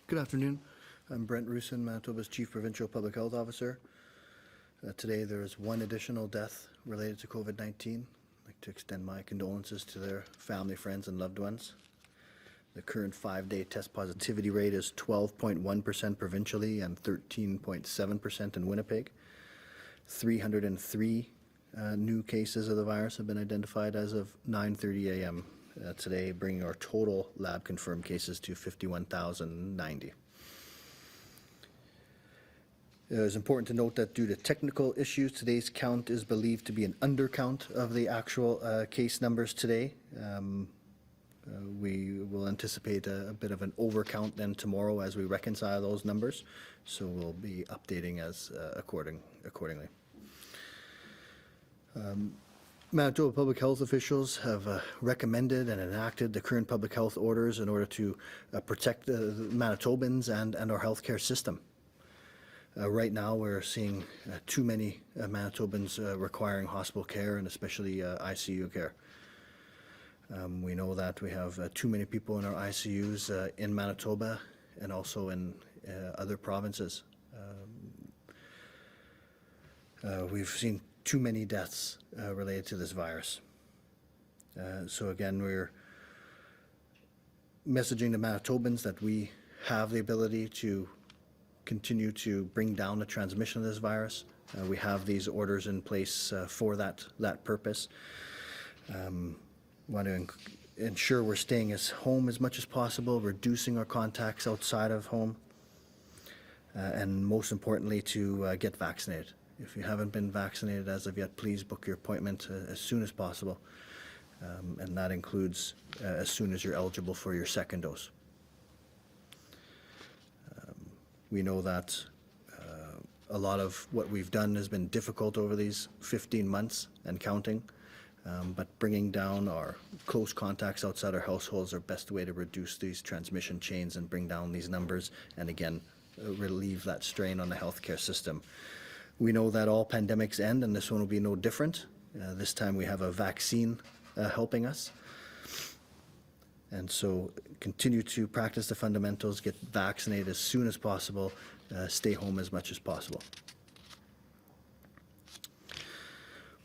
Good afternoon. I'm Brent Roussin, Manitoba's Chief Provincial Public Health Officer. Today there is one additional death related to COVID-19. I'd like to extend my condolences to their family, friends, and loved ones. The current 5-day test positivity rate is 12.1% provincially and 13.7% in Winnipeg. 303 new cases of the virus have been identified as of 9:30 a.m. Today, bringing our total lab confirmed cases to 51,090. It is important to note that due to technical issues, today's count is believed to be an undercount of the actual case numbers today. We will anticipate a bit of an overcount then tomorrow as we reconcile those numbers, so we'll be updating as accordingly. Manitoba public health officials have recommended and enacted the current public health orders in order to protect the Manitobans and our healthcare system. Right now we're seeing too many Manitobans requiring hospital care and especially ICU care. We know that we have too many people in our ICUs in Manitoba and also in other provinces. We've seen too many deaths related to this virus. So again, we're messaging the Manitobans that we have the ability to continue to bring down the transmission of this virus. We have these orders in place for that purpose. Want to ensure we're staying at home as much as possible, reducing our contacts outside of home, and most importantly to get vaccinated. If you haven't been vaccinated as of yet, please book your appointment as soon as possible, and that includes as soon as you're eligible for your second dose. We know that a lot of what we've done has been difficult over these 15 months and counting, but bringing down our close contacts outside our households is our best way to reduce these transmission chains and bring down these numbers and again relieve that strain on the healthcare system. We know that all pandemics end, and this one will be no different. This time we have a vaccine helping us. And so continue to practice the fundamentals, get vaccinated as soon as possible, stay home as much as possible.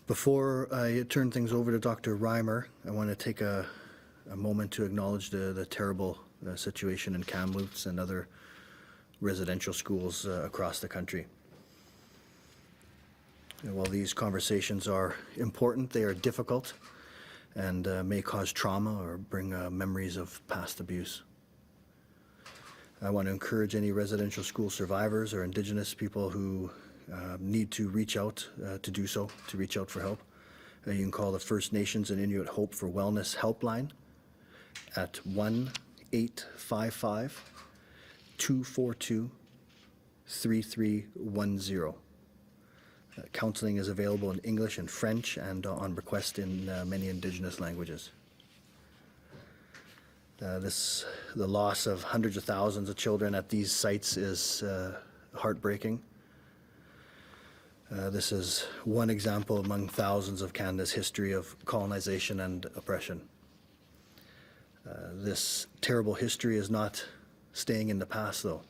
Before I turn things over to Dr. Reimer, I want to take a moment to acknowledge the terrible situation in Kamloops and other residential schools across the country. While these conversations are important, they are difficult and may cause trauma or bring memories of past abuse. I want to encourage any residential school survivors or Indigenous people who need to reach out to do so, to reach out for help. You can call the First Nations and Inuit Hope for Wellness helpline at 1-855-242-3310. Counseling is available in English and French and on request in many Indigenous languages. The loss of hundreds of thousands of children at these sites is heartbreaking. This is one example among thousands of Canada's history of colonization and oppression. This terrible history is not staying in the past, though.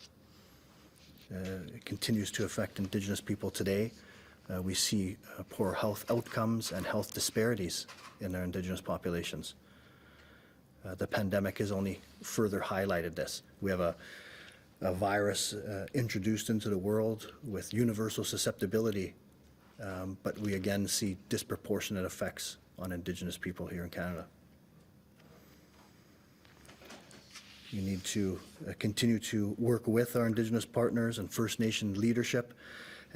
It continues to affect Indigenous people today. We see poor health outcomes and health disparities in our Indigenous populations. The pandemic has only further highlighted this. We have a virus introduced into the world with universal susceptibility, but we again see disproportionate effects on Indigenous people here in Canada. We need to continue to work with our Indigenous partners and First Nation leadership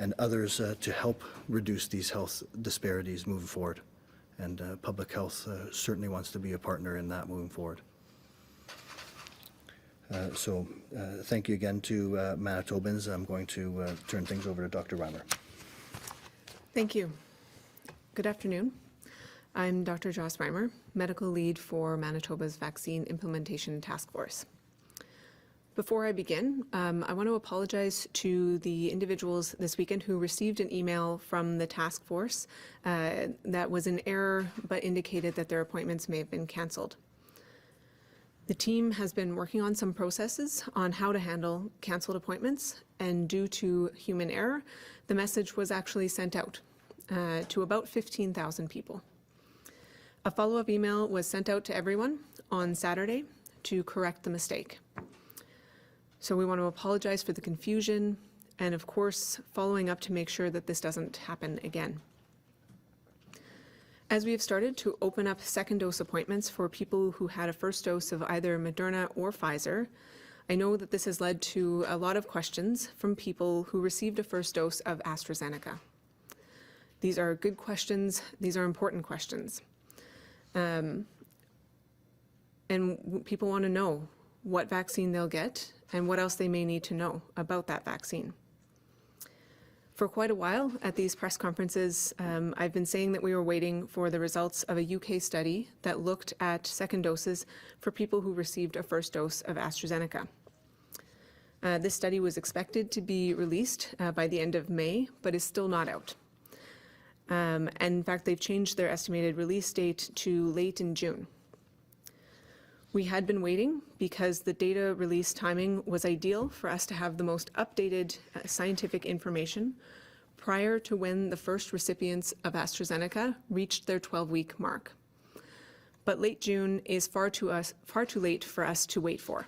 and others to help reduce these health disparities moving forward. And public health certainly wants to be a partner in that moving forward. So thank you again to Manitobans. I'm going to turn things over to Dr. Reimer. Thank you. Good afternoon. I'm Dr. Joss Reimer, Medical Lead for Manitoba's Vaccine Implementation Task Force. Before I begin, I want to apologize to the individuals this weekend who received an email from the task force that was an error but indicated that their appointments may have been canceled. The team has been working on some processes on how to handle canceled appointments, and due to human error, the message was actually sent out to about 15,000 people. A follow-up email was sent out to everyone on Saturday to correct the mistake. So we want to apologize for the confusion and, of course, following up to make sure that this doesn't happen again. As we have started to open up second dose appointments for people who had a first dose of either Moderna or Pfizer, I know that this has led to a lot of questions from people who received a first dose of AstraZeneca. These are good questions. These are important questions. And people want to know what vaccine they'll get and what else they may need to know about that vaccine. For quite a while at these press conferences, I've been saying that we were waiting for the results of a UK study that looked at second doses for people who received a first dose of AstraZeneca. This study was expected to be released by the end of May, but is still not out. And in fact, they've changed their estimated release date to late in June. We had been waiting because the data release timing was ideal for us to have the most updated scientific information prior to when the first recipients of AstraZeneca reached their 12-week mark. But late June is far too late for us to wait for.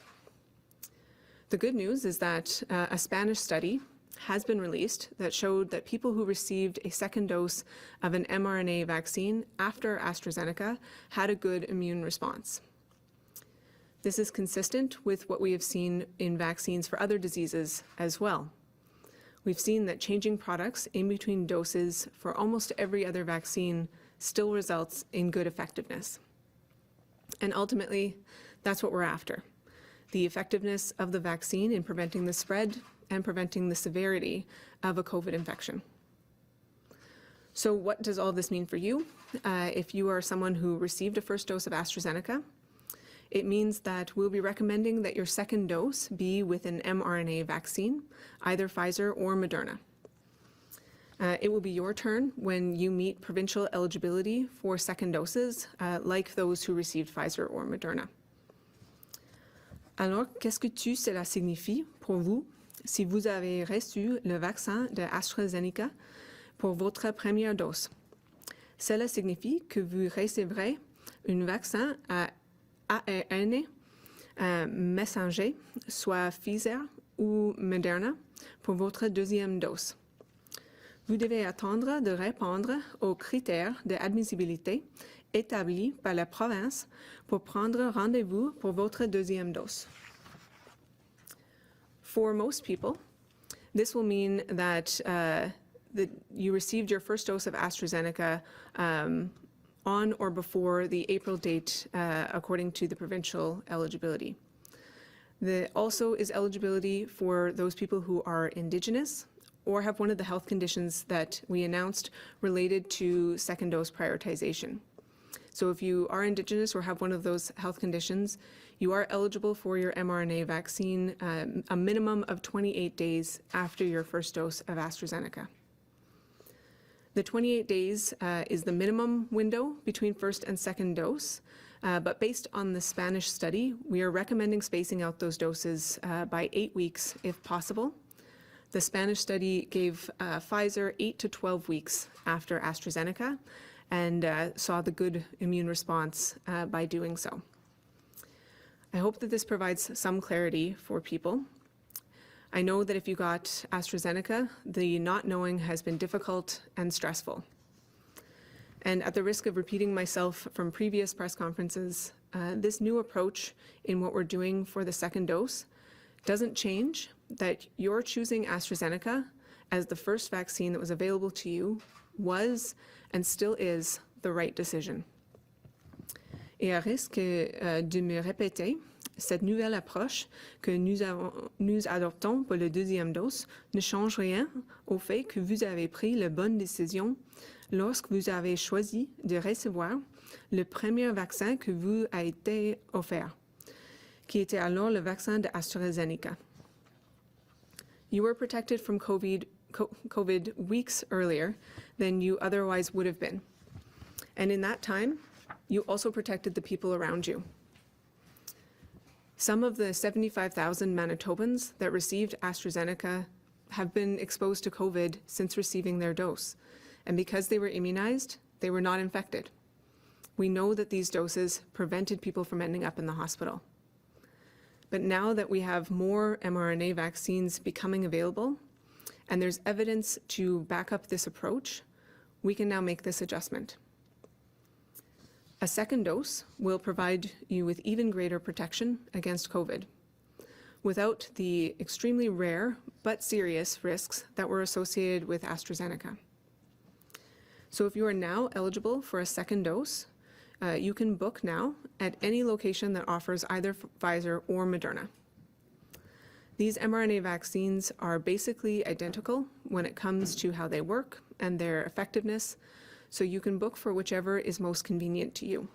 The good news is that a Spanish study has been released that showed that people who received a second dose of an mRNA vaccine after AstraZeneca had a good immune response. This is consistent with what we have seen in vaccines for other diseases as well. We've seen that changing products in between doses for almost every other vaccine still results in good effectiveness. And ultimately, that's what we're after: the effectiveness of the vaccine in preventing the spread and preventing the severity of a COVID infection. So what does all this mean for you? If you are someone who received a first dose of AstraZeneca, it means that we'll be recommending that your second dose be with an mRNA vaccine, either Pfizer or Moderna. It will be your turn when you meet provincial eligibility for second doses, like those who received Pfizer or Moderna. Alors, qu'est-ce que cela signifie pour vous si vous avez reçu le vaccin de AstraZeneca pour votre première dose? Cela signifie que vous recevrez un vaccin à ARN messager, soit Pfizer ou Moderna, pour votre deuxième dose. Vous devez attendre de répondre aux critères d'admissibilité établis par la province pour prendre rendez-vous pour votre deuxième dose. For most people, this will mean that you received your first dose of AstraZeneca on or before the April date, according to the provincial eligibility. There also is eligibility for those people who are Indigenous or have one of the health conditions that we announced related to second dose prioritization. So if you are Indigenous or have one of those health conditions, you are eligible for your mRNA vaccine a minimum of 28 days after your first dose of AstraZeneca. The 28 days is the minimum window between first and second dose, but based on the Spanish study, we are recommending spacing out those doses by 8 weeks if possible. The Spanish study gave Pfizer 8 to 12 weeks after AstraZeneca and saw the good immune response by doing so. I hope that this provides some clarity for people. I know that if you got AstraZeneca, the not knowing has been difficult and stressful. And at the risk of repeating myself from previous press conferences, this new approach in what we're doing for the second dose doesn't change that you're choosing AstraZeneca as the first vaccine that was available to you was and still is the right decision. Et à risque de me répéter, cette nouvelle approche que nous adoptons pour la deuxième dose ne change rien au fait que vous avez pris la bonne décision lorsque vous avez choisi de recevoir le premier vaccin que vous a été offert, qui était alors le vaccin de AstraZeneca. You were protected from COVID weeks earlier than you otherwise would have been. And in that time, you also protected the people around you. Some of the 75,000 Manitobans that received AstraZeneca have been exposed to COVID since receiving their dose. And because they were immunized, they were not infected. We know that these doses prevented people from ending up in the hospital. But now that we have more mRNA vaccines becoming available, and there's evidence to back up this approach, we can now make this adjustment. A second dose will provide you with even greater protection against COVID, without the extremely rare but serious risks that were associated with AstraZeneca. So if you are now eligible for a second dose, you can book now at any location that offers either Pfizer or Moderna. These mRNA vaccines are basically identical when it comes to how they work and their effectiveness, so you can book for whichever is most convenient to you.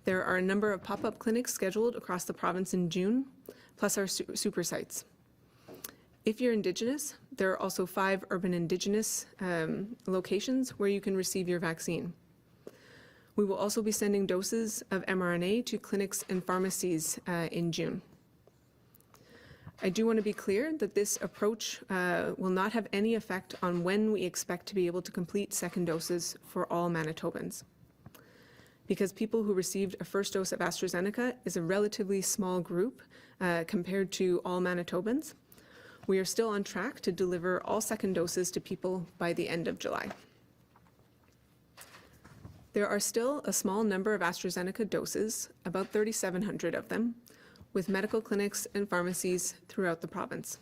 There are a number of pop-up clinics scheduled across the province in June, plus our super sites. If you're Indigenous, there are also 5 urban Indigenous locations where you can receive your vaccine. We will also be sending doses of mRNA to clinics and pharmacies in June. I do want to be clear that this approach will not have any effect on when we expect to be able to complete second doses for all Manitobans. Because people who received a first dose of AstraZeneca is a relatively small group compared to all Manitobans, we are still on track to deliver all second doses to people by the end of July. There are still a small number of AstraZeneca doses, about 3,700 of them, with medical clinics and pharmacies throughout the province.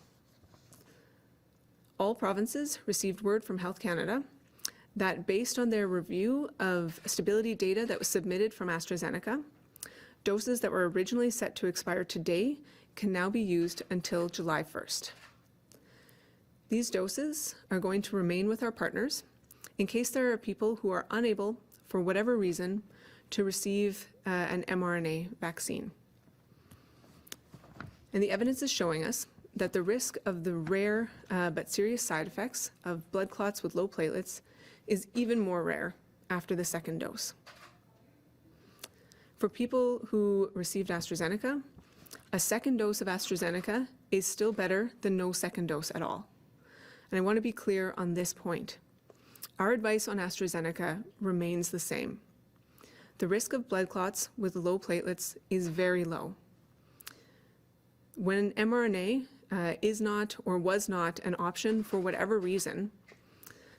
All provinces received word from Health Canada that based on their review of stability data that was submitted from AstraZeneca, doses that were originally set to expire today can now be used until July 1st. These doses are going to remain with our partners in case there are people who are unable, for whatever reason, to receive an mRNA vaccine. And the evidence is showing us that the risk of the rare but serious side effects of blood clots with low platelets is even more rare after the second dose. For people who received AstraZeneca, a second dose of AstraZeneca is still better than no second dose at all. And I want to be clear on this point. Our advice on AstraZeneca remains the same. The risk of blood clots with low platelets is very low. When mRNA is not or was not an option for whatever reason,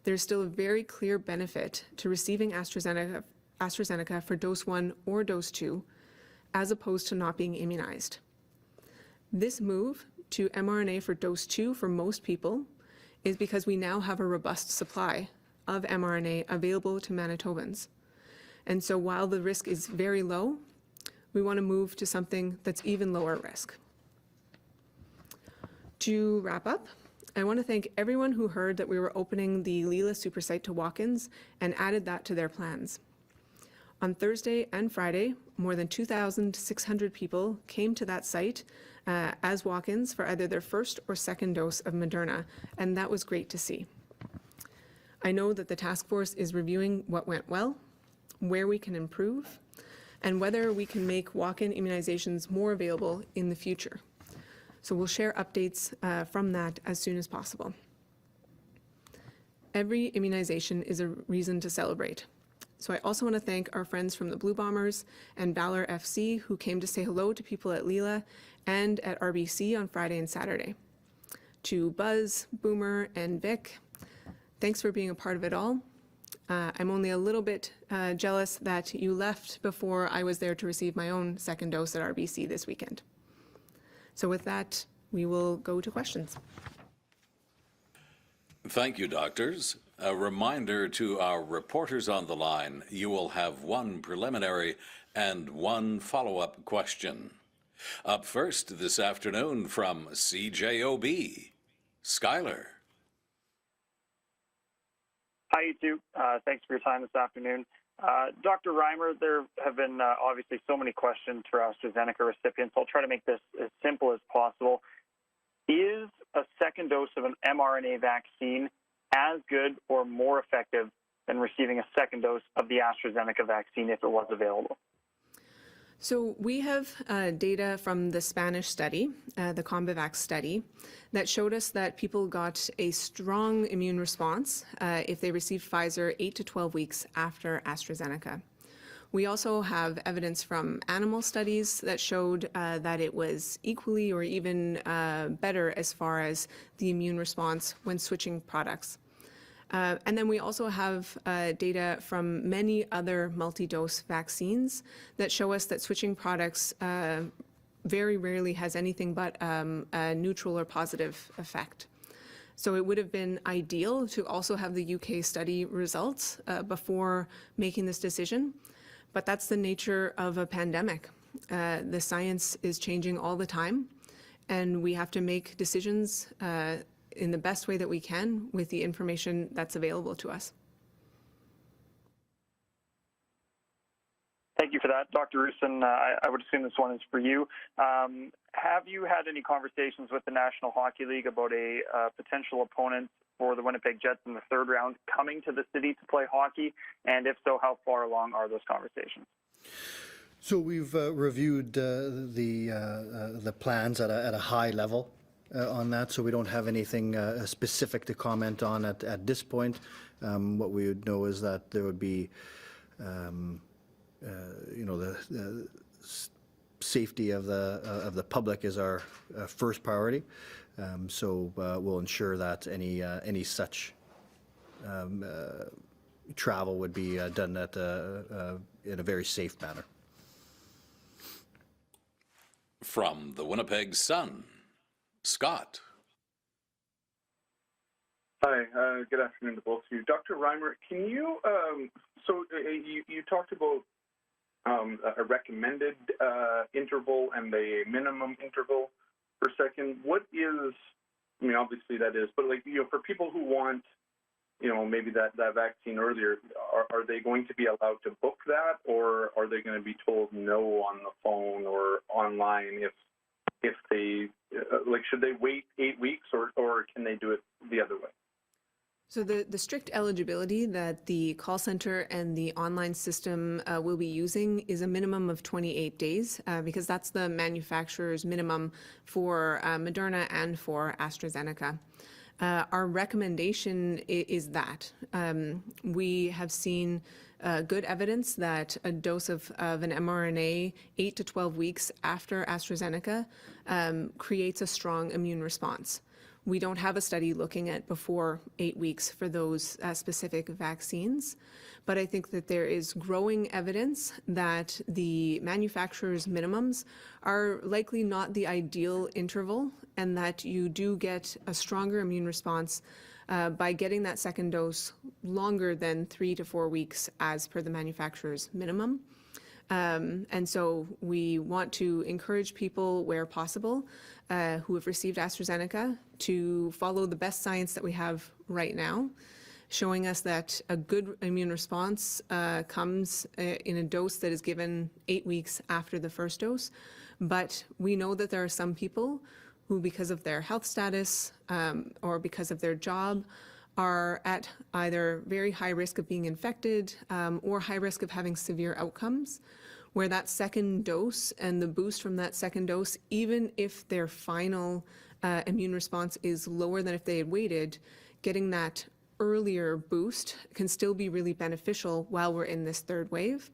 there's still a very clear benefit to receiving AstraZeneca for dose 1 or dose 2, as opposed to not being immunized. This move to mRNA for dose 2 for most people is because we now have a robust supply of mRNA available to Manitobans. And so while the risk is very low, we want to move to something that's even lower risk. To wrap up, I want to thank everyone who heard that we were opening the Leela Super Site to walk-ins and added that to their plans. On Thursday and Friday, more than 2,600 people came to that site as walk-ins for either their first or second dose of Moderna, and that was great to see. I know that the task force is reviewing what went well, where we can improve, and whether we can make walk-in immunizations more available in the future. So we'll share updates from that as soon as possible. Every immunization is a reason to celebrate. So I also want to thank our friends from the Blue Bombers and Valor FC who came to say hello to people at Leela and at RBC on Friday and Saturday. To Buzz, Boomer, and Vic, thanks for being a part of it all. I'm only a little bit jealous that you left before I was there to receive my own second dose at RBC this weekend. So with that, we will go to questions. Thank you, doctors. A reminder to our reporters on the line, you will have one preliminary and one follow-up question. Up first this afternoon from CJOB, Skylar. Hi, you two. Thanks for your time this afternoon. Dr. Reimer, there have been obviously so many questions for AstraZeneca recipients. I'll try to make this as simple as possible. Is a second dose of an mRNA vaccine as good or more effective than receiving a second dose of the AstraZeneca vaccine if it was available? So we have data from the Spanish study, the CombiVax study, that showed us that people got a strong immune response if they received Pfizer 8 to 12 weeks after AstraZeneca. We also have evidence from animal studies that showed that it was equally or even better as far as the immune response when switching products. And then we also have data from many other multi-dose vaccines that show us that switching products very rarely has anything but a neutral or positive effect. So it would have been ideal to also have the UK study results before making this decision, but that's the nature of a pandemic. The science is changing all the time, and we have to make decisions in the best way that we can with the information that's available to us. Thank you for that, Dr. Roussin. I would assume this one is for you. Have you had any conversations with the National Hockey League about a potential opponent for the Winnipeg Jets in the third round coming to the city to play hockey? And if so, how far along are those conversations? So we've reviewed the plans at a high level on that, so we don't have anything specific to comment on at this point. What we would know is that there would be, the safety of the public is our first priority. So we'll ensure that any such travel would be done in a very safe manner. From the Winnipeg Sun, Scott. Hi, good afternoon to both of you. Dr. Reimer, can you, you talked about a recommended interval and a minimum interval per second. What is, I mean, obviously that is, but for people who want, maybe that vaccine earlier, are they going to be allowed to book that, or are they going to be told no on the phone or online if they, should they wait 8 weeks or can they do it the other way? So the strict eligibility that the call center and the online system will be using is a minimum of 28 days because that's the manufacturer's minimum for Moderna and for AstraZeneca. Our recommendation is that. We have seen good evidence that a dose of an mRNA 8 to 12 weeks after AstraZeneca creates a strong immune response. We don't have a study looking at before 8 weeks for those specific vaccines, but I think that there is growing evidence that the manufacturer's minimums are likely not the ideal interval and that you do get a stronger immune response by getting that second dose longer than 3 to 4 weeks as per the manufacturer's minimum. And so we want to encourage people where possible who have received AstraZeneca to follow the best science that we have right now, showing us that a good immune response comes in a dose that is given 8 weeks after the first dose. But we know that there are some people who, because of their health status or because of their job, are at either very high risk of being infected or high risk of having severe outcomes, where that second dose and the boost from that second dose, even if their final immune response is lower than if they had waited, getting that earlier boost can still be really beneficial while we're in this third wave.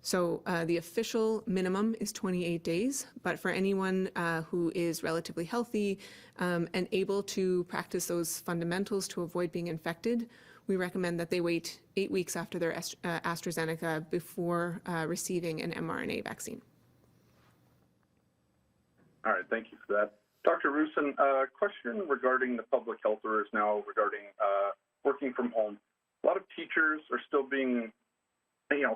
So the official minimum is 28 days, but for anyone who is relatively healthy and able to practice those fundamentals to avoid being infected, we recommend that they wait 8 weeks after their AstraZeneca before receiving an mRNA vaccine. All right, thank you for that. Dr. Roussin, a question regarding the public health orders now regarding working from home. A lot of teachers are still being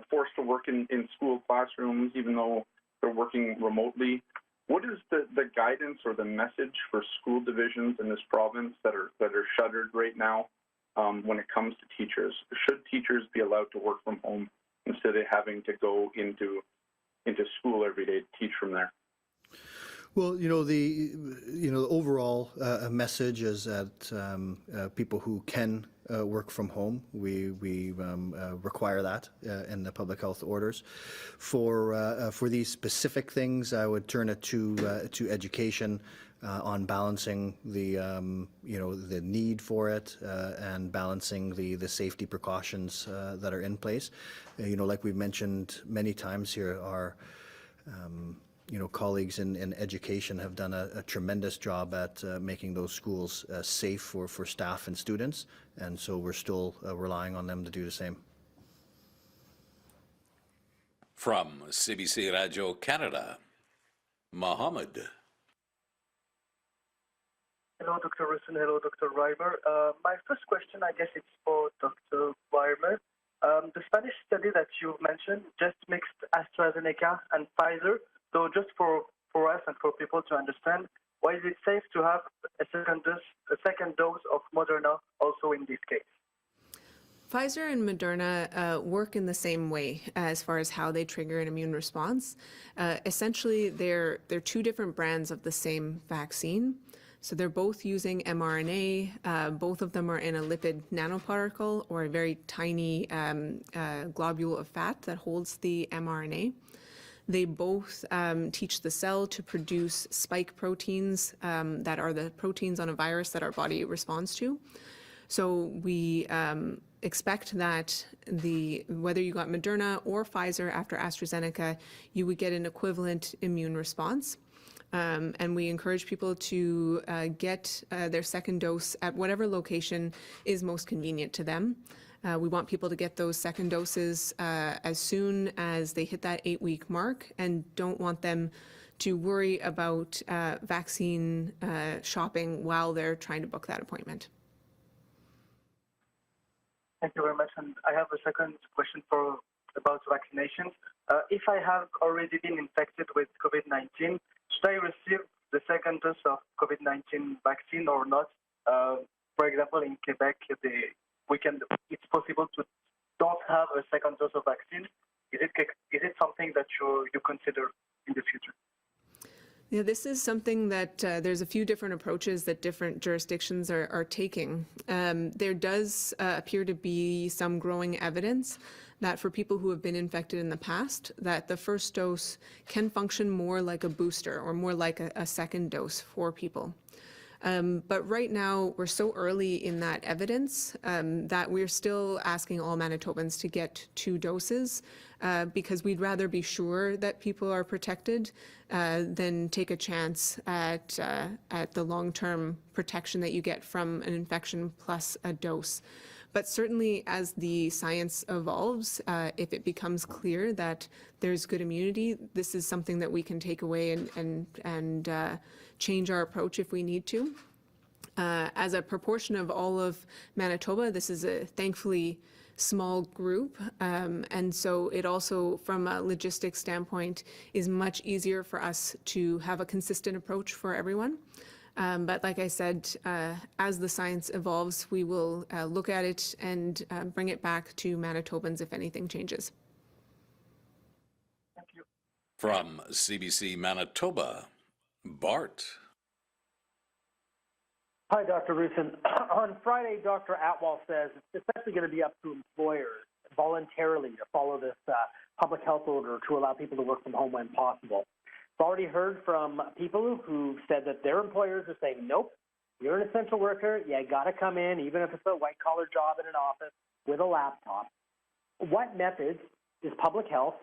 forced to work in school classrooms, even though they're working remotely. What is the guidance or the message for school divisions in this province that are shuttered right now when it comes to teachers? Should teachers be allowed to work from home instead of having to go into school every day to teach from there? Well, the overall message is that people who can work from home. We require that in the public health orders. For these specific things, I would turn it to education on balancing the the need for it and balancing the safety precautions that are in place. Like we've mentioned many times here, our colleagues in education have done a tremendous job at making those schools safe for staff and students, and so we're still relying on them to do the same. From CBC Radio Canada, Mohammed. Hello, Dr. Roussin. Hello, Dr. Reimer. My first question, I guess it's for Dr. Reimer. The Spanish study that you mentioned just mixed AstraZeneca and Pfizer. So just for us and for people to understand, why is it safe to have a second dose of Moderna also in this case? Pfizer and Moderna work in the same way as far as how they trigger an immune response. Essentially, they're two different brands of the same vaccine. So they're both using mRNA. Both of them are in a lipid nanoparticle or a very tiny globule of fat that holds the mRNA. They both teach the cell to produce spike proteins that are the proteins on a virus that our body responds to. So we expect that whether you got Moderna or Pfizer after AstraZeneca, you would get an equivalent immune response. And we encourage people to get their second dose at whatever location is most convenient to them. We want people to get those second doses as soon as they hit that 8-week mark, and don't want them to worry about vaccine shopping while they're trying to book that appointment. Thank you very much. And I have a second question about vaccinations. If I have already been infected with COVID-19, should I receive the second dose of COVID-19 vaccine or not? For example, in Quebec, it's possible to don't have a second dose of vaccine. Is it something that you consider in the future? Yeah, this is something that there's a few different approaches that different jurisdictions are taking. There does appear to be some growing evidence that for people who have been infected in the past, that the first dose can function more like a booster or more like a second dose for people. But right now, we're so early in that evidence that we're still asking all Manitobans to get 2 doses because we'd rather be sure that people are protected than take a chance at the long-term protection that you get from an infection plus a dose. But certainly as the science evolves, if it becomes clear that there's good immunity, this is something that we can take away and change our approach if we need to. As a proportion of all of Manitoba, this is a thankfully small group, and so it also, from a logistics standpoint, is much easier for us to have a consistent approach for everyone. But like I said, as the science evolves, we will look at it and bring it back to Manitobans if anything changes. Thank you. From CBC Manitoba, Bart. Hi, Dr. Roussin. On Friday, Dr. Atwal says it's actually going to be up to employers voluntarily to follow this public health order to allow people to work from home when possible. I've already heard from people who said that their employers are saying, nope, you're an essential worker, you got to come in, even if it's a white-collar job in an office with a laptop. What methods is public health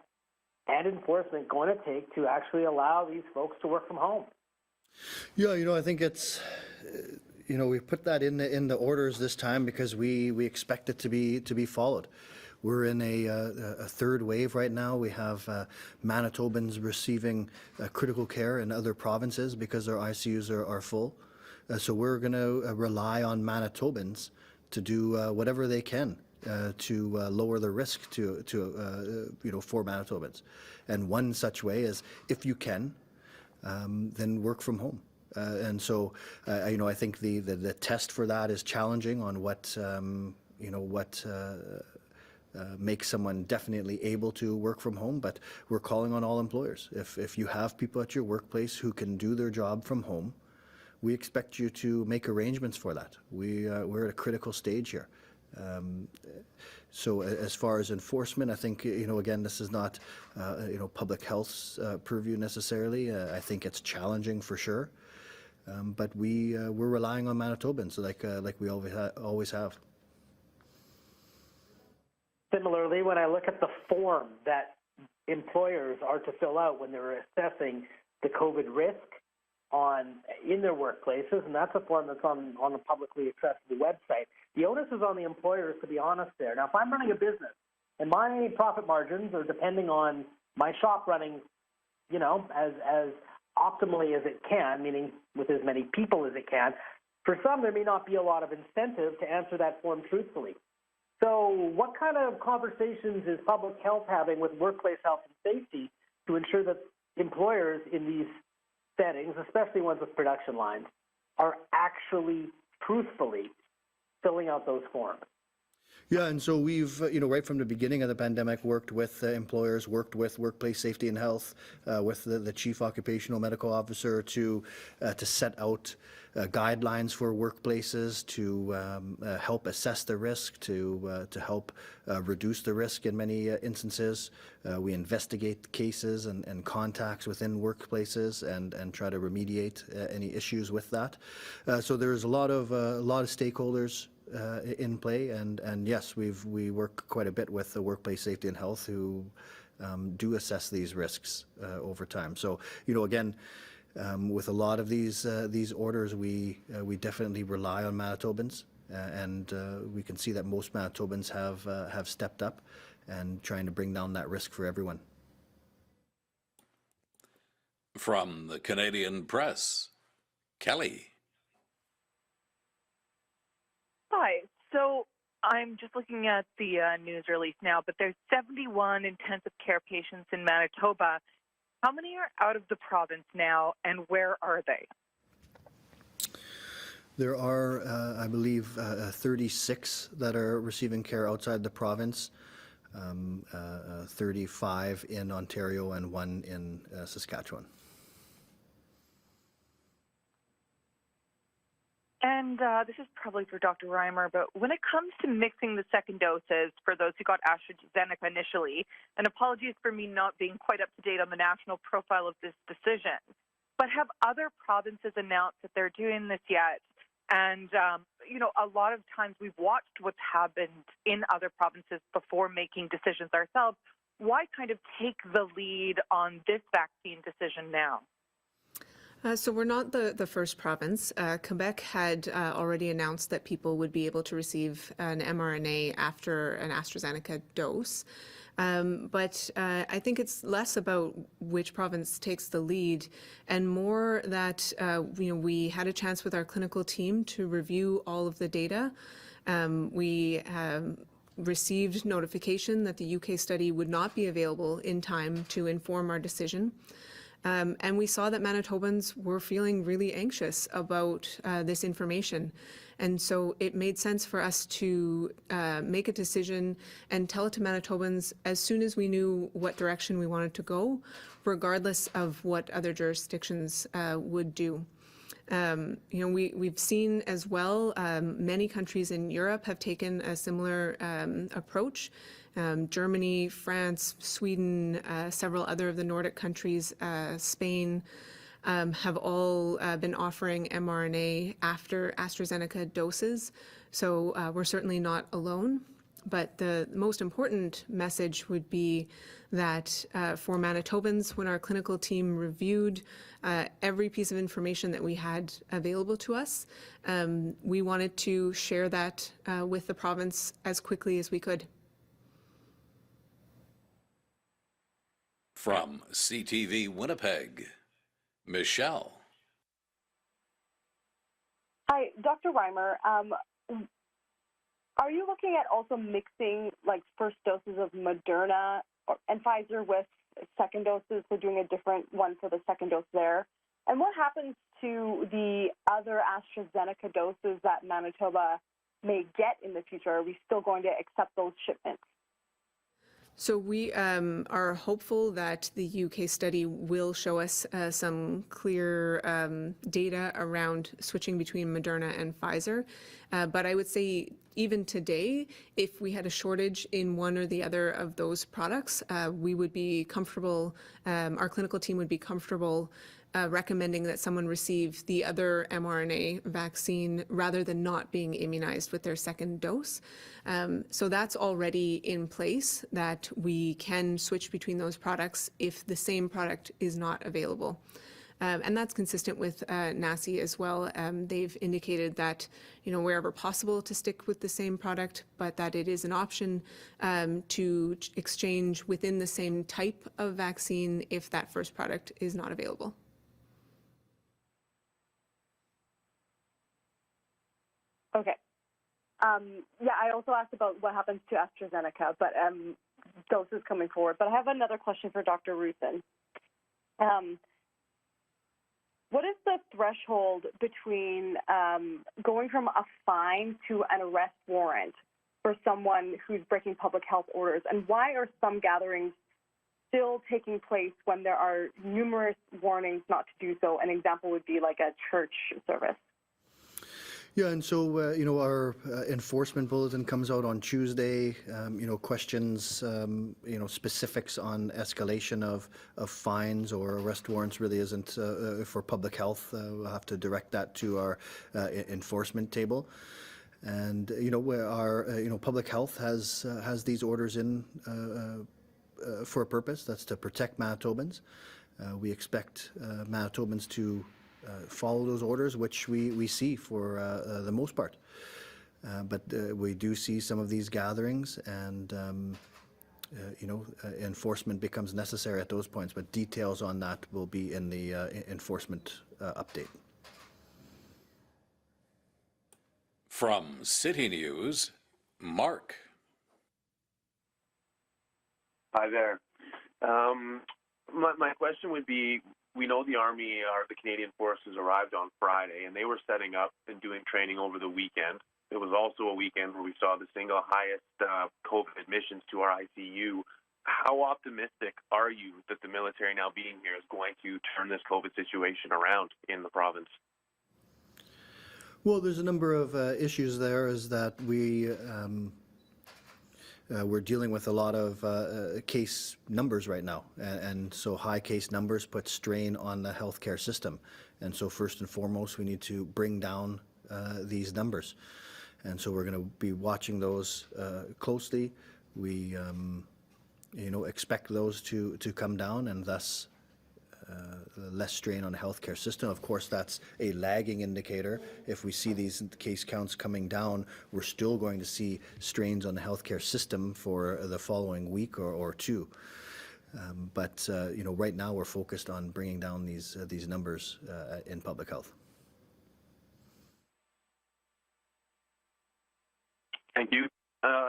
and enforcement going to take to actually allow these folks to work from home? Yeah, I think it's, we put that in the orders this time because we expect it to be followed. We're in a third wave right now. We have Manitobans receiving critical care in other provinces because our ICUs are full. So we're going to rely on Manitobans to do whatever they can to lower the risk for Manitobans. And one such way is, if you can, then work from home. And so, I think the test for that is challenging on what makes someone definitely able to work from home. But we're calling on all employers. If you have people at your workplace who can do their job from home, we expect you to make arrangements for that. We're at a critical stage here. So as far as enforcement, I think, again, this is not, public health's purview necessarily. I think it's challenging for sure. But we're relying on Manitobans like we always have. Similarly, when I look at the form that employers are to fill out when they're assessing the COVID risk in their workplaces, and that's a form that's on a publicly accessible website, the onus is on the employers to be honest there. Now, if I'm running a business and my profit margins are depending on my shop running, as optimally as it can, meaning with as many people as it can, for some there may not be a lot of incentive to answer that form truthfully. So what kind of conversations is public health having with workplace health and safety to ensure that employers in these settings, especially ones with production lines, are actually truthfully filling out those forms? Yeah, and so we've, right from the beginning of the pandemic, worked with employers, worked with workplace safety and health, with the chief occupational medical officer to set out guidelines for workplaces to help assess the risk, to help reduce the risk in many instances. We investigate cases and contacts within workplaces and try to remediate any issues with that. So there's a lot of stakeholders in play, and yes, we work quite a bit with the workplace safety and health who do assess these risks over time. So again, with a lot of these orders, we definitely rely on Manitobans, and we can see that most Manitobans have stepped up and trying to bring down that risk for everyone. From the Canadian Press, Kelly. Hi. So I'm just looking at the news release now, but there's 71 intensive care patients in Manitoba. How many are out of the province now, and where are they? There are, I believe, 36 that are receiving care outside the province, 35 in Ontario, and 1 in Saskatchewan. And this is probably for Dr. Reimer, but when it comes to mixing the second doses for those who got AstraZeneca initially, and apologies for me not being quite up to date on the national profile of this decision, but have other provinces announced that they're doing this yet? And, a lot of times we've watched what's happened in other provinces before making decisions ourselves. Why kind of take the lead on this vaccine decision now? So we're not the first province. Quebec had already announced that people would be able to receive an mRNA after an AstraZeneca dose. But I think it's less about which province takes the lead and more that, we had a chance with our clinical team to review all of the data. We received notification that the UK study would not be available in time to inform our decision. And we saw that Manitobans were feeling really anxious about this information. And so it made sense for us to make a decision and tell it to Manitobans as soon as we knew what direction we wanted to go, regardless of what other jurisdictions would do. We've seen as well, many countries in Europe have taken a similar approach. Germany, France, Sweden, several other of the Nordic countries, Spain, have all been offering mRNA after AstraZeneca doses. So we're certainly not alone. But the most important message would be that for Manitobans, when our clinical team reviewed every piece of information that we had available to us, we wanted to share that with the province as quickly as we could. From CTV Winnipeg, Michelle. Hi, Dr. Reimer. Are you looking at also mixing first doses of Moderna and Pfizer with second doses, so doing a different one for the second dose there? And what happens to the other AstraZeneca doses that Manitoba may get in the future? Are we still going to accept those shipments? So we are hopeful that the UK study will show us some clear data around switching between Moderna and Pfizer. But I would say even today, if we had a shortage in one or the other of those products, we would be comfortable, our clinical team would be comfortable recommending that someone receive the other mRNA vaccine rather than not being immunized with their second dose. So that's already in place, that we can switch between those products if the same product is not available. And that's consistent with NACI as well. They've indicated that, wherever possible to stick with the same product, but that it is an option to exchange within the same type of vaccine if that first product is not available. Okay. Yeah, I also asked about what happens to AstraZeneca, but doses coming forward. But I have another question for Dr. Roussin. What is the threshold between going from a fine to an arrest warrant for someone who's breaking public health orders? And why are some gatherings still taking place when there are numerous warnings not to do so? An example would be like a church service. Yeah, and so, our enforcement bulletin comes out on Tuesday, questions, specifics on escalation of fines or arrest warrants really isn't for public health. We'll have to direct that to our enforcement table. And, where our, public health has these orders in for a purpose. That's to protect Manitobans. We expect Manitobans to follow those orders, which we see for the most part. But we do see some of these gatherings, and enforcement becomes necessary at those points. But details on that will be in the enforcement update. From City News, Mark. Hi there. My question would be, we know the Army or the Canadian Forces arrived on Friday, and they were setting up and doing training over the weekend. It was also a weekend where we saw the single highest COVID admissions to our ICU. How optimistic are you that the military now being here is going to turn this COVID situation around in the province? Well, there's a number of issues there. Is that we're dealing with a lot of case numbers right now, and so high case numbers put strain on the healthcare system. And so first and foremost, we need to bring down these numbers. And so we're going to be watching those closely. We, expect those to come down, and thus less strain on the healthcare system. Of course, that's a lagging indicator. If we see these case counts coming down, we're still going to see strains on the healthcare system for the following week or two. But right now we're focused on bringing down these numbers in public health. Thank you.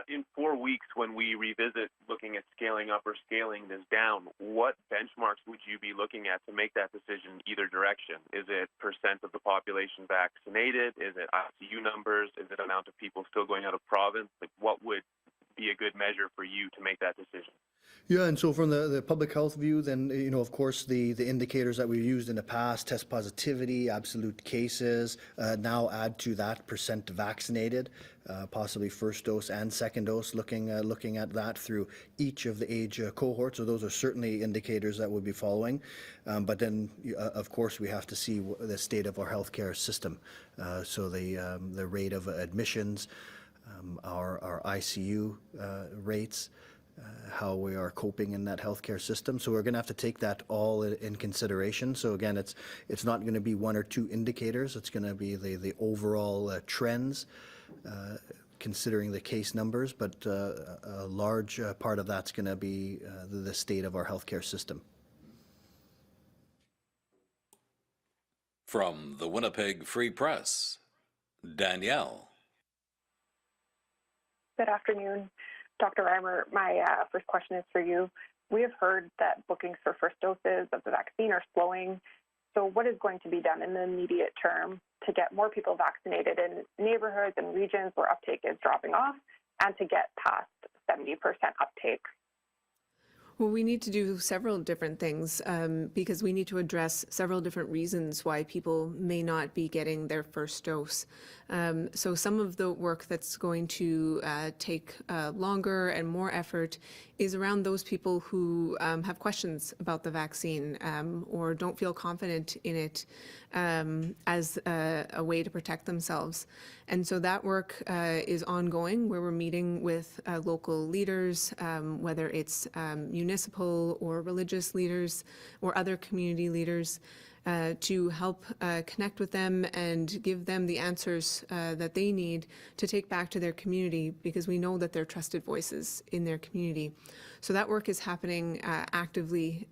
In 4 weeks, when we revisit looking at scaling up or scaling this down, what benchmarks would you be looking at to make that decision either direction? Is it percent of the population vaccinated? Is it ICU numbers? Is it amount of people still going out of province? Like, what would be a good measure for you to make that decision? Yeah, and so from the public health view, then, of course, the indicators that we've used in the past, test positivity, absolute cases, now add to that percent vaccinated, possibly first dose and second dose, looking at that through each of the age cohorts. So those are certainly indicators that we'll be following. But then, of course, we have to see the state of our healthcare system. So the rate of admissions, our ICU rates, how we are coping in that healthcare system. So we're going to have to take that all in consideration. So again, it's not going to be one or two indicators. It's going to be the overall trends, considering the case numbers, but a large part of that's going to be the state of our healthcare system. From the Winnipeg Free Press, Danielle. Good afternoon. Dr. Reimer, my first question is for you. We have heard that bookings for first doses of the vaccine are slowing. So what is going to be done in the immediate term to get more people vaccinated in neighborhoods and regions where uptake is dropping off, and to get past 70% uptake? Well, we need to do several different things because we need to address several different reasons why people may not be getting their first dose. So some of the work that's going to take longer and more effort is around those people who have questions about the vaccine or don't feel confident in it as a way to protect themselves. And so that work is ongoing, where we're meeting with local leaders, whether it's municipal or religious leaders or other community leaders, to help connect with them and give them the answers that they need to take back to their community, because we know that they're trusted voices in their community. So that work is happening actively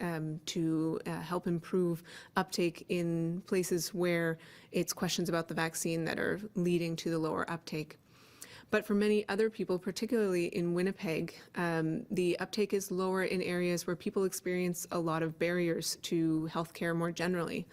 to help improve uptake in places where it's questions about the vaccine that are leading to the lower uptake. But for many other people, particularly in Winnipeg, the uptake is lower in areas where people experience a lot of barriers to healthcare more generally.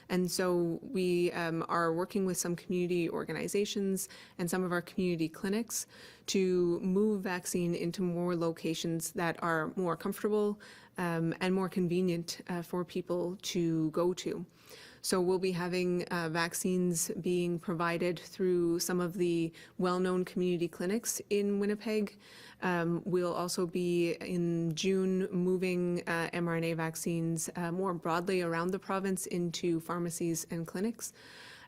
And so we are working with some community organizations and some of our community clinics to move vaccine into more locations that are more comfortable and more convenient for people to go to. So we'll be having vaccines being provided through some of the well-known community clinics in Winnipeg. We'll also be in June moving mRNA vaccines more broadly around the province into pharmacies and clinics.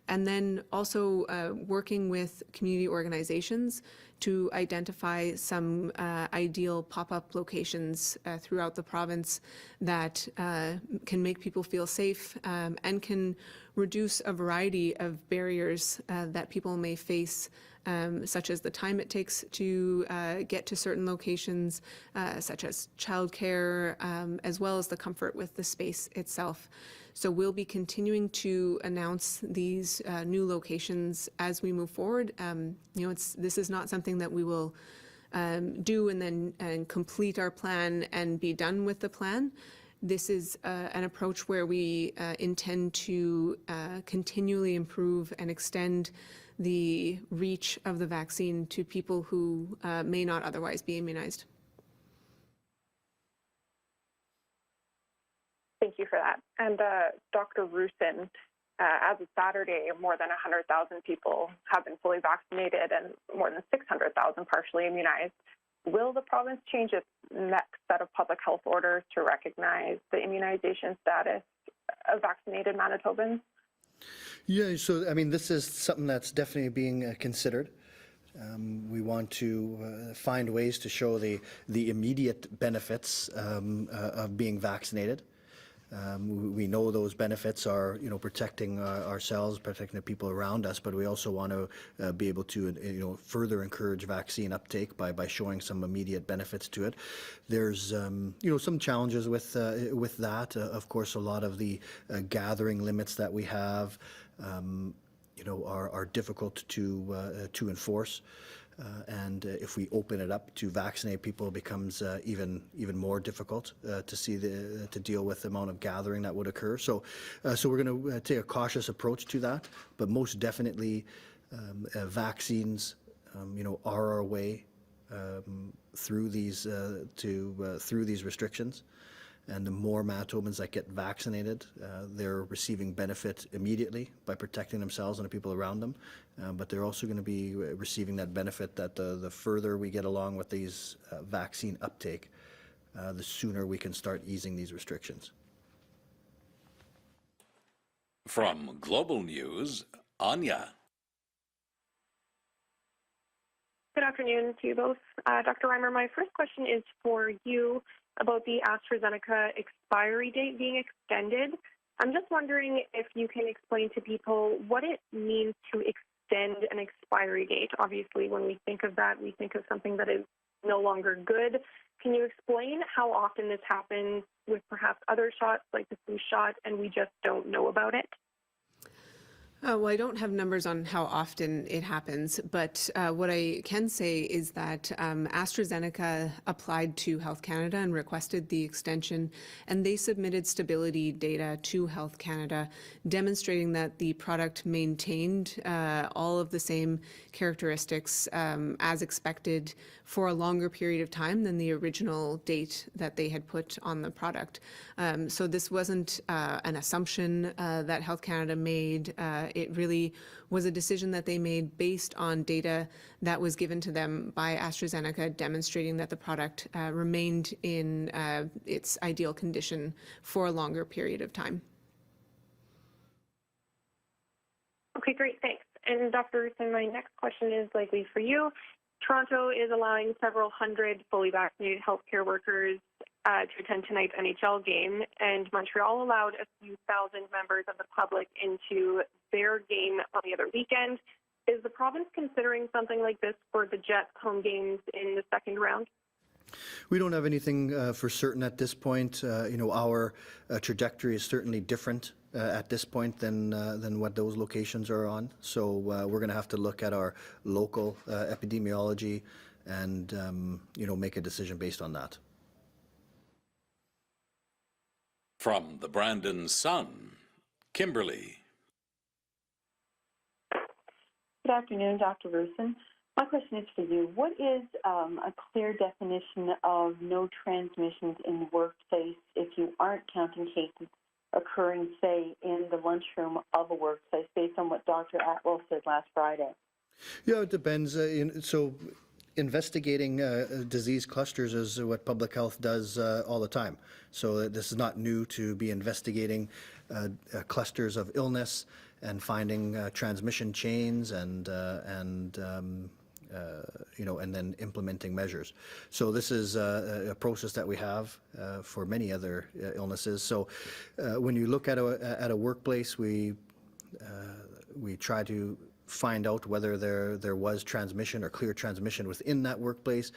And then also working with community organizations to identify some ideal pop-up locations throughout the province that can make people feel safe and can reduce a variety of barriers that people may face, such as the time it takes to get to certain locations, such as childcare, as well as the comfort with the space itself. So we'll be continuing to announce these new locations as we move forward. This is not something that we will do and then complete our plan and be done with the plan. This is an approach where we intend to continually improve and extend the reach of the vaccine to people who may not otherwise be immunized. Thank you for that. And Dr. Roussin, as of Saturday, more than 100,000 people have been fully vaccinated and more than 600,000 partially immunized. Will the province change its next set of public health orders to recognize the immunization status of vaccinated Manitobans? Yeah, so I mean, this is something that's definitely being considered. We want to find ways to show the immediate benefits of being vaccinated. We know those benefits are, protecting ourselves, protecting the people around us, but we also want to be able to, further encourage vaccine uptake by showing some immediate benefits to it. There's, some challenges with that. Of course, a lot of the gathering limits that we have, are difficult to enforce. And if we open it up to vaccinate people, it becomes even more difficult to deal with the amount of gathering that would occur. So we're going to take a cautious approach to that. But most definitely, vaccines, are our way through these restrictions. And the more Manitobans that get vaccinated, they're receiving benefit immediately by protecting themselves and the people around them. But they're also going to be receiving that benefit that the further we get along with these vaccine uptake, the sooner we can start easing these restrictions. From Global News, Anya. Good afternoon to you both. Dr. Reimer, my first question is for you about the AstraZeneca expiry date being extended. I'm just wondering if you can explain to people what it means to extend an expiry date. Obviously, when we think of that, we think of something that is no longer good. Can you explain how often this happens with perhaps other shots like the flu shot and we just don't know about it? Well, I don't have numbers on how often it happens, but what I can say is that AstraZeneca applied to Health Canada and requested the extension, and they submitted stability data to Health Canada, demonstrating that the product maintained all of the same characteristics as expected for a longer period of time than the original date that they had put on the product. So this wasn't an assumption that Health Canada made. It really was a decision that they made based on data that was given to them by AstraZeneca, demonstrating that the product remained in its ideal condition for a longer period of time. Okay, great, thanks. And Dr. Roussin, my next question is likely for you. Toronto is allowing several hundred fully vaccinated healthcare workers to attend tonight's NHL game, and Montreal allowed a few thousand members of the public into their game on the other weekend. Is the province considering something like this for the Jets home games in the second round? We don't have anything for certain at this point. Our trajectory is certainly different at this point than what those locations are on. So we're going to have to look at our local epidemiology and make a decision based on that. From the Brandon Sun, Kimberly. Good afternoon, Dr. Roussin. My question is for you. What is a clear definition of no transmissions in the workplace if you aren't counting cases occurring, say, in the lunchroom of a workplace, based on what Dr. Atwell said last Friday? Yeah, it depends. So investigating disease clusters is what public health does all the time. So this is not new to be investigating clusters of illness and finding transmission chains and then implementing measures. So this is a process that we have for many other illnesses. So when you look at a workplace, we try to find out whether there was transmission or clear transmission within that workplace.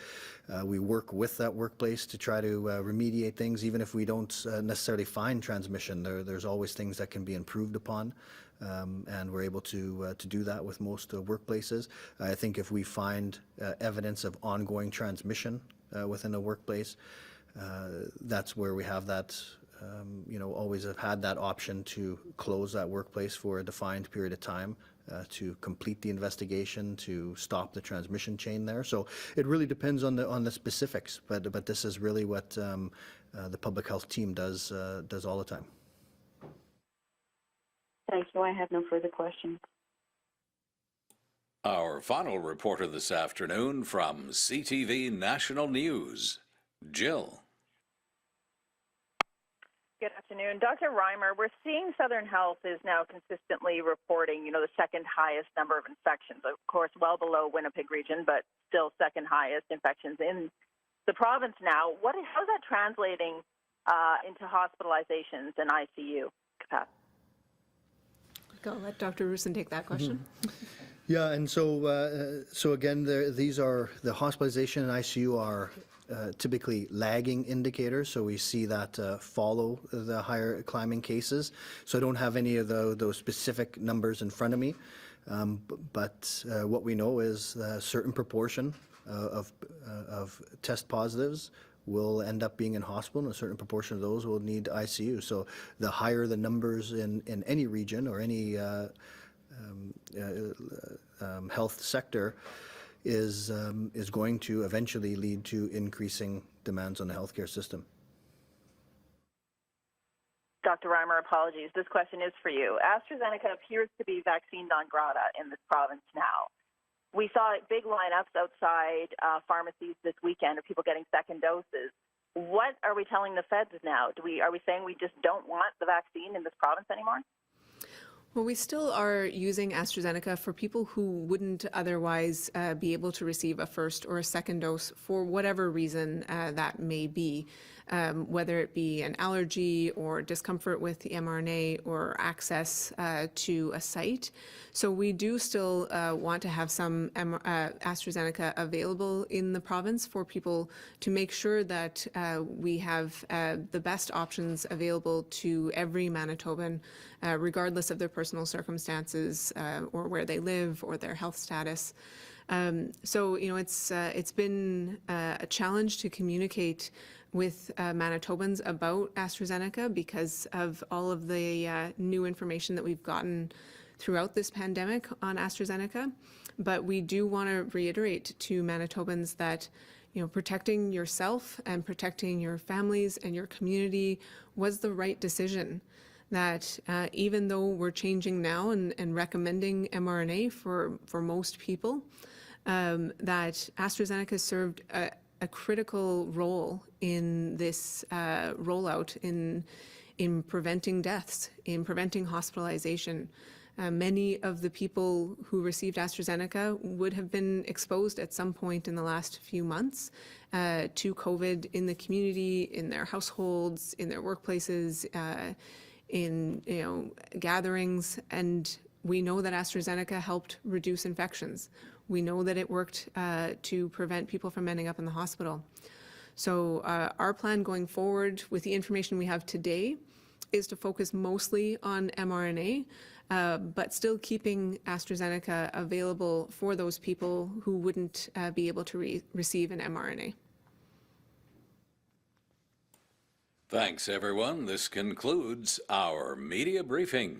We work with that workplace to try to remediate things. Even if we don't necessarily find transmission, there's always things that can be improved upon. And we're able to do that with most workplaces. I think if we find evidence of ongoing transmission within a workplace, that's where we have that, always have had that option to close that workplace for a defined period of time, to complete the investigation, to stop the transmission chain there. So it really depends on the specifics, but this is really what the public health team does all the time. Thank you. I have no further questions. Our final reporter this afternoon from CTV National News, Jill. Good afternoon. Dr. Reimer, we're seeing Southern Health is now consistently reporting, the second highest number of infections, of course, well below Winnipeg region, but still second highest infections in the province now. How's that translating into hospitalizations and ICU capacity? I'll let Dr. Roussin take that question. Yeah, and so again, these are the hospitalization and ICU are typically lagging indicators, so we see that follow the higher climbing cases. So I don't have any of those specific numbers in front of me, but what we know is a certain proportion of test positives will end up being in hospital, and a certain proportion of those will need ICU. So the higher the numbers in any region or any health sector is going to eventually lead to increasing demands on the healthcare system. Dr. Reimer, apologies. This question is for you. AstraZeneca appears to be vaccine non grata in this province now. We saw big lineups outside pharmacies this weekend of people getting second doses. What are we telling the feds now? Are we saying we just don't want the vaccine in this province anymore? Well, we still are using AstraZeneca for people who wouldn't otherwise be able to receive a first or a second dose for whatever reason that may be, whether it be an allergy or discomfort with the mRNA or access to a site. So we do still want to have some AstraZeneca available in the province for people to make sure that we have the best options available to every Manitoban, regardless of their personal circumstances or where they live or their health status. So, it's been a challenge to communicate with Manitobans about AstraZeneca because of all of the new information that we've gotten throughout this pandemic on AstraZeneca. But we do want to reiterate to Manitobans that protecting yourself and protecting your families and your community was the right decision. That even though we're changing now and recommending mRNA for most people, that AstraZeneca served a critical role in this rollout in preventing deaths, in preventing hospitalization. Many of the people who received AstraZeneca would have been exposed at some point in the last few months to COVID in the community, in their households, in their workplaces, in gatherings, and we know that AstraZeneca helped reduce infections. We know that it worked to prevent people from ending up in the hospital. So our plan going forward with the information we have today is to focus mostly on mRNA, but still keeping AstraZeneca available for those people who wouldn't be able to receive an mRNA. Thanks, everyone. This concludes our media briefing.